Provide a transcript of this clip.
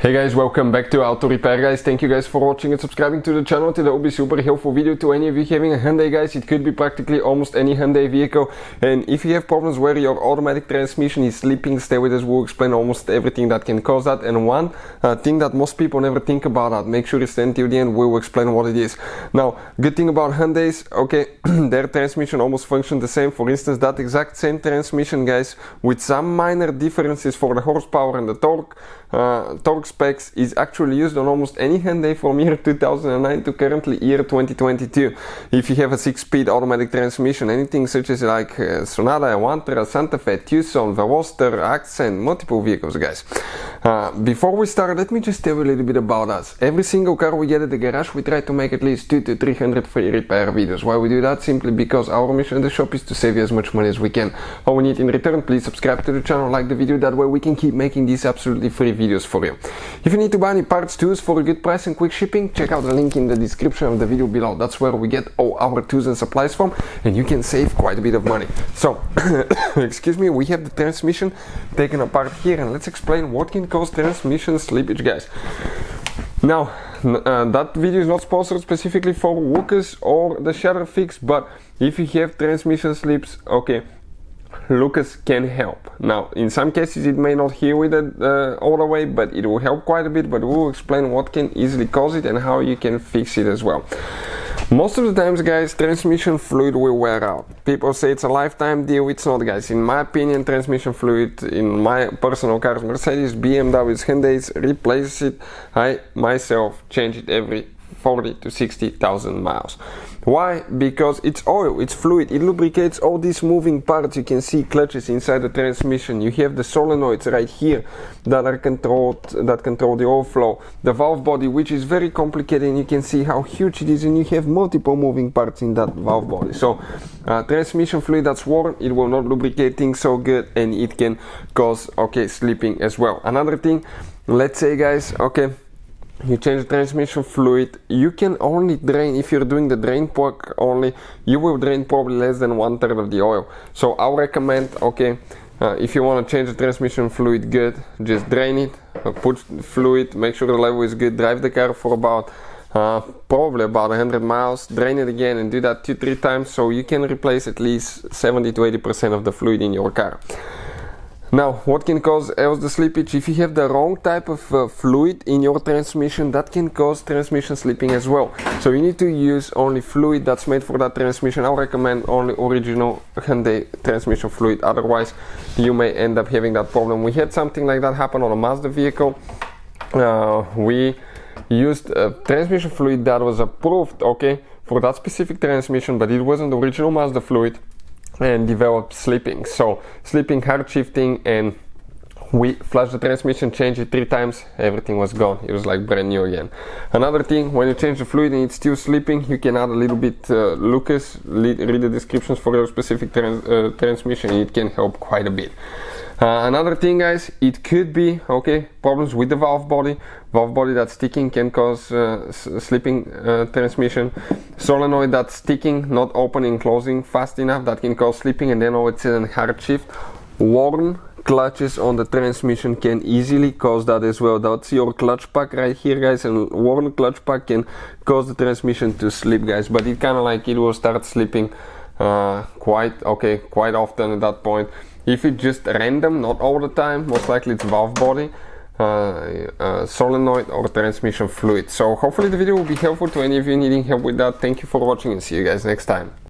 Hey guys, welcome back to Auto Repair guys. Thank you guys for watching and subscribing to the channel. Today will be super helpful video to any of you having a Hyundai guys. It could be practically almost any Hyundai vehicle, and if you have problems where your automatic transmission is slipping, stay with us. We'll explain almost everything that can cause that, and one thing that most people never think about that, make sure you stay until the end. We will explain what it is. Now, good thing about Hyundais, okay, their transmission almost functions the same. For instance, that exact same transmission guys, with some minor differences for the horsepower and the torque specs, is actually used on almost any Hyundai from year 2009 to currently year 2022. If you have a 6-speed automatic transmission, anything such as like Sonata Elantra, Santa Fe, Tucson, Veloster, Accent, multiple vehicles guys. Before we start, let me just tell you a little bit about us. Every single car we get at the garage, we try to make at least 200 to 300 free repair videos. Why we do that? Simply because our mission in the shop is to save you as much money as we can. All we need in return, please subscribe to the channel, like the video, that way we can keep making these absolutely free videos for you. If you need to buy any parts tools for a good price and quick shipping, check out the link in the description of the video below. That's where we get all our tools and supplies from, and you can save quite a bit of money. So, excuse me, we have the transmission taken apart here, and let's explain what can cause transmission slippage guys. Now, that video is not sponsored specifically for Lucas or the shutter fix, but if you have transmission slips, okay, Lucas can help. Now, in some cases it may not heal with it all the way, but it will help quite a bit. But we'll explain what can easily cause it and how you can fix it as well. Most of the times guys, transmission fluid will wear out. People say it's a lifetime deal. It's not guys. In my opinion, transmission fluid in my personal cars, Mercedes, BMWs, Hyundais, replace it. I myself change it every 40 to 60,000 miles. Why? Because it's oil, it's fluid, it lubricates all these moving parts. You can see clutches inside the transmission. You have the solenoids right here that control the oil flow. The valve body, which is very complicated, and you can see how huge it is, and you have multiple moving parts in that valve body. So transmission fluid that's worn, it will not lubricate things so good, and it can cause slipping as well. Another thing, let's say guys, you change the transmission fluid, you can only drain, if you're doing the drain plug only, you will drain probably less than 1/3 of the oil. So I'll recommend, if you want to change the transmission fluid good, just drain it, put fluid, make sure the level is good, drive the car for about probably about 100 miles, drain it again, and do that 2-3 times, so you can replace at least 70 to 80% of the fluid in your car. Now, what can cause else the slippage? If you have the wrong type of fluid in your transmission, that can cause transmission slipping as well. So you need to use only fluid that's made for that transmission. I'll recommend only original Hyundai transmission fluid, otherwise you may end up having that problem. We had something like that happen on a Mazda vehicle. We used transmission fluid that was approved for that specific transmission, but it wasn't original Mazda fluid, and developed slipping. So slipping, hard shifting, and we flushed the transmission, changed it 3 times, everything was gone. It was like brand new again. Another thing, when you change the fluid and it's still slipping, you can add a little bit Lucas, read the descriptions for your specific transmission, and it can help quite a bit. Another thing guys, it could be problems with the valve body that's sticking can cause slipping transmission. Solenoid that's sticking, not opening, closing fast enough, that can cause slipping, and then all of a sudden hard shift. Worn clutches on the transmission can easily cause that as well. That's your clutch pack right here guys, and worn clutch pack can cause the transmission to slip guys, but it kind of like it will start slipping quite often at that point. If it's just random, not all the time, most likely it's valve body, solenoid, or transmission fluid. So hopefully the video will be helpful to any of you needing help with that. Thank you for watching, and see you guys next time.